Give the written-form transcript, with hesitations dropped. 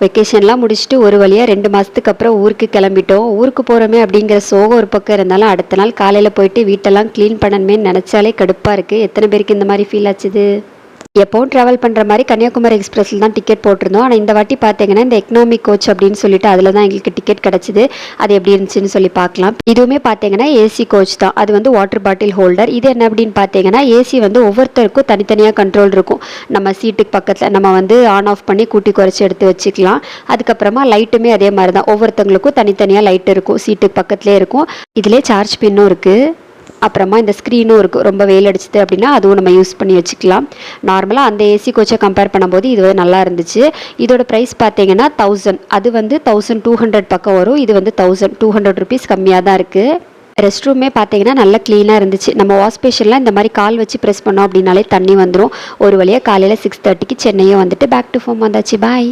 வெக்கேஷன்லாம் முடிச்சுட்டு ஒரு வழியாக 2 மாதத்துக்கு அப்புறம் ஊருக்கு கிளம்பிட்டோம். ஊருக்கு போகிறோமே அப்படிங்கிற சோகம் ஒரு பக்கம் இருந்தாலும் அடுத்த நாள் காலையில் போயிட்டு வீட்டெல்லாம் க்ளீன் பண்ணணுமே நினச்சாலே கடுப்பாக இருக்குது. எத்தனை பேருக்கு இந்த மாதிரி ஃபீல் ஆச்சுது? எப்போவும் ட்ராவல் பண்ணுற மாதிரி கன்னியாகுமரி எக்ஸ்பிரஸில் தான் டிக்கெட் போட்டிருந்தோம். ஆனால் இந்த வாட்டி பார்த்தீங்கன்னா இந்த எக்கனாமிக் கோச் அப்படின்னு சொல்லிட்டு அதில் தான் எங்களுக்கு டிக்கெட் கிடச்சிது. அது எப்படி இருந்துச்சுன்னு சொல்லி பார்க்கலாம். இதுவுமே பார்த்தீங்கன்னா ஏசி கோச் தான். அது வந்து வாட்டர் பாட்டில் ஹோல்டர். இது என்ன அப்படின்னு பார்த்தீங்கன்னா ஏசி வந்து ஒவ்வொருத்தருக்கும் தனித்தனியாக கண்ட்ரோல் இருக்கும். நம்ம சீட்டுக்கு பக்கத்தில் நம்ம வந்து ஆன் ஆஃப் பண்ணி கூட்டி குறைச்சி எடுத்து வச்சுக்கலாம். அதுக்கப்புறமா லைட்டுமே அதே மாதிரி தான். ஒவ்வொருத்தவங்களுக்கும் தனித்தனியாக லைட் இருக்கும். சீட்டுக்கு பக்கத்துலேயே இருக்கும். இதிலே சார்ஜ் பின்னும் இருக்குது. அப்புறமா இந்த ஸ்க்ரீனும் இருக்குது. ரொம்ப வெயில் அடிச்சுது அப்படின்னா அதுவும் நம்ம யூஸ் பண்ணி வச்சுக்கலாம். நார்மலாக அந்த ஏசி கோச்சை கம்பேர் பண்ணும்போது இது வந்து நல்லா இருந்துச்சு. இதோட ப்ரைஸ் பார்த்தீங்கன்னா 1000. அது வந்து 1200 பக்கம் வரும். இது வந்து 1200 ருபீஸ் கம்மியாக தான் இருக்குது. ரெஸ்ட் ரூமே பார்த்தீங்கன்னா நல்லா க்ளீனாக இருந்துச்சு. நம்ம வாஷ் பேஷன்லாம் இந்த மாதிரி கால் வச்சு ப்ரெஸ் பண்ணோம் அப்படின்னாலே தண்ணி வந்துடும். ஒரு வழியாக காலையில் 6:30க்கு சென்னையும் வந்துட்டு பேக் டு ஹோம் வந்தாச்சு. பாய்.